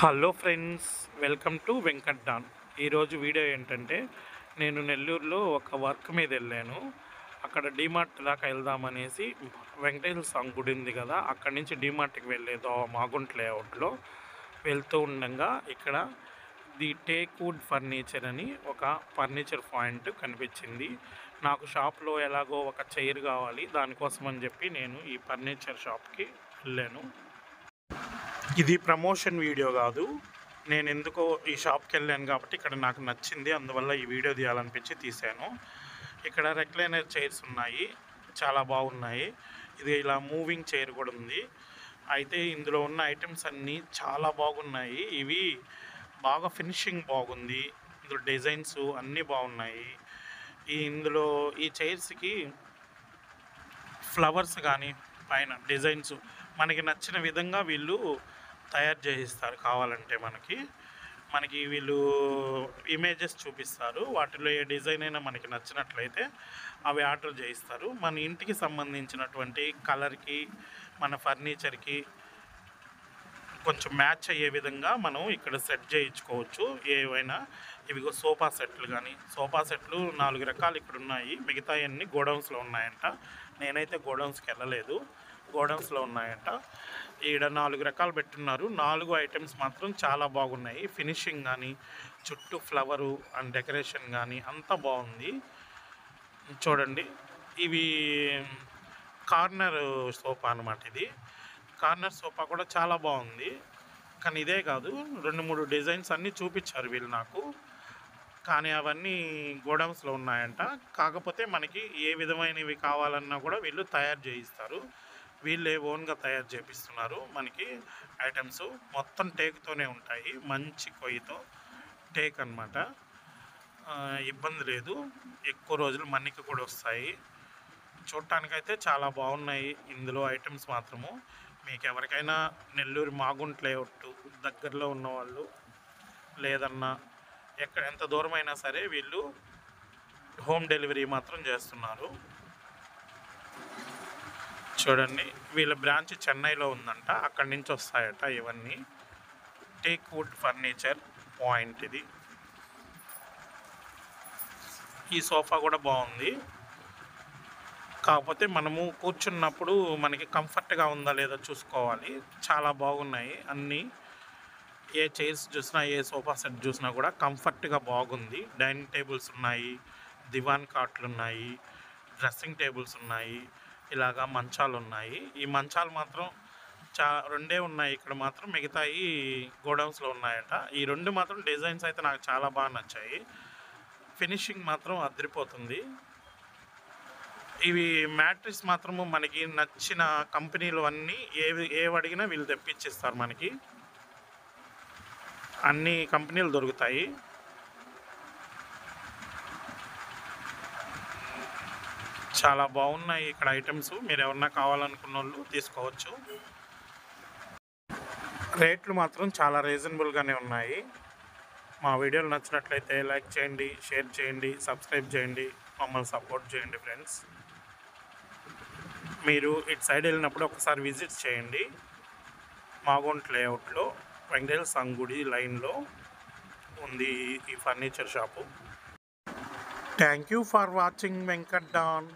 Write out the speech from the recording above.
Hello friends, welcome to Venkat don. ఈరోజు video ఏంటంటే, నేను నెల్లూరులో ఒక వర్క్ మీద వెళ్ళాను. అక్కడ డీమార్ట్ దాకా వెళ్దామనేసి వెంకటేశ్వర స్వామి గుడి ఉంది కదా, అక్కడి నుంచి డీమార్ట్కి వెళ్ళేదో మాగుంట లేఅవుట్లో వెళ్తూ ఉండగా ఇక్కడ ది టేక్ వుడ్ ఫర్నిచర్ అని ఒక ఫర్నిచర్ పాయింట్ కనిపించింది. నాకు షాప్లో ఎలాగో ఒక చైర్ కావాలి, దానికోసం అని చెప్పి నేను ఈ ఫర్నిచర్ షాప్కి వెళ్ళాను. ఇది ప్రమోషన్ వీడియో కాదు. నేను ఎందుకో ఈ షాప్కి వెళ్ళాను కాబట్టి ఇక్కడ నాకు నచ్చింది, అందువల్ల ఈ వీడియో తీయాలనిపించి తీశాను. ఇక్కడ రెక్లైనర్ చైర్స్ ఉన్నాయి, చాలా బాగున్నాయి. ఇది ఇలా మూవింగ్ చైర్ కూడా ఉంది. అయితే ఇందులో ఉన్న ఐటమ్స్ అన్నీ చాలా బాగున్నాయి. ఇవి బాగా ఫినిషింగ్ బాగుంది, ఇందులో డిజైన్స్ అన్నీ బాగున్నాయి. ఇందులో ఈ చైర్స్కి ఫ్లవర్స్ కానీ పైన డిజైన్స్ మనకి నచ్చిన విధంగా వీళ్ళు తయారు చేయిస్తారు. కావాలంటే మనకి వీళ్ళు ఇమేజెస్ చూపిస్తారు, వాటిలో ఏ డిజైన్ అయినా మనకి నచ్చినట్లయితే అవి ఆర్డర్ చేయిస్తారు. మన ఇంటికి సంబంధించినటువంటి కలర్కి మన ఫర్నిచర్కి కొంచెం మ్యాచ్ అయ్యే విధంగా మనం ఇక్కడ సెట్ చేయించుకోవచ్చు. ఏవైనా ఇవి సోఫా సెట్లు కానీ, సోఫా సెట్లు 4 రకాలు ఇక్కడ ఉన్నాయి. మిగతా అన్నీ గోడౌన్స్లో ఉన్నాయంట. నేనైతే గోడౌన్స్కి వెళ్ళలేదు, గోడౌన్స్లో ఉన్నాయంట. ఈడ 4 రకాలు పెట్టున్నారు. 4 ఐటమ్స్ మాత్రం చాలా బాగున్నాయి. ఫినిషింగ్ కానీ, చుట్టూ ఫ్లవరు అండ్ డెకరేషన్ కానీ అంతా బాగుంది. చూడండి, ఇవి కార్నర్ సోఫా అనమాట. ఇది కార్నర్ సోఫా కూడా చాలా బాగుంది. కానీ ఇదే కాదు, 2-3 డిజైన్స్ అన్నీ చూపించారు వీళ్ళు నాకు. కానీ అవన్నీ గోడౌన్స్లో ఉన్నాయంట. కాకపోతే మనకి ఏ విధమైనవి కావాలన్నా కూడా వీళ్ళు తయారు చేయిస్తారు. వీళ్ళే ఓన్గా తయారు చేపిస్తున్నారు. మనకి ఐటమ్స్ మొత్తం టేక్తోనే ఉంటాయి, మంచి కొయ్యతో టేక్ అనమాట. ఇబ్బంది లేదు, ఎక్కువ రోజులు మన్నిక కూడా వస్తాయి. చూడటానికైతే చాలా బాగున్నాయి ఇందులో ఐటమ్స్ మాత్రము. మీకు ఎవరికైనా నెల్లూరు మాగుంట లేఅవుట్ దగ్గరలో ఉన్నవాళ్ళు, లేదన్నా ఎంత దూరమైనా సరే వీళ్ళు హోమ్ డెలివరీ మాత్రం చేస్తున్నారు. చూడండి, వీళ్ళ బ్రాంచ్ చెన్నైలో ఉందంట, అక్కడి నుంచి వస్తాయట ఇవన్నీ. టేక్ వుడ్ ఫర్నిచర్ పాయింట్ ఇది. ఈ సోఫా కూడా బాగుంది, కాకపోతే మనము కూర్చున్నప్పుడు మనకి కంఫర్ట్గా ఉందా లేదో చూసుకోవాలి. చాలా బాగున్నాయి అన్నీ. ఏ చైర్స్ చూసినా, ఏ సోఫా సెట్ చూసినా కూడా కంఫర్ట్గా బాగుంది. డైనింగ్ టేబుల్స్ ఉన్నాయి, దివాన్ కాట్లు ఉన్నాయి, డ్రెస్సింగ్ టేబుల్స్ ఉన్నాయి, ఇలాగా మంచాలు ఉన్నాయి. ఈ మంచాలు మాత్రం 2 ఉన్నాయి ఇక్కడ మాత్రం, మిగతాయి గోడౌన్స్లో ఉన్నాయట. ఈ 2 మాత్రం డిజైన్స్ అయితే నాకు చాలా బాగా నచ్చాయి. ఫినిషింగ్ మాత్రం అదిరిపోతుంది. ఇవి మ్యాట్రిక్స్ మాత్రము మనకి నచ్చిన కంపెనీలు అన్నీ ఏవి అడిగినా వీళ్ళు తెప్పించిస్తారు. మనకి అన్ని కంపెనీలు దొరుకుతాయి. చాలా బాగున్నాయి ఇక్కడ ఐటమ్స్. మీరు ఎవరన్నా కావాలనుకున్న వాళ్ళు తీసుకోవచ్చు. రేట్లు మాత్రం చాలా రీజనబుల్గానే ఉన్నాయి. మా వీడియోలు నచ్చినట్లయితే లైక్ చేయండి, షేర్ చేయండి, సబ్స్క్రైబ్ చేయండి, మమ్మల్ని సపోర్ట్ చేయండి ఫ్రెండ్స్. మీరు ఇటు సైడ్ వెళ్ళినప్పుడు ఒకసారి విజిట్ చేయండి. మాగుంట లేఅవుట్లో వెంకటేశ్వర స్వామి గుడి లైన్లో ఉంది ఈ furniture shop. Thank you for watching Venkat don.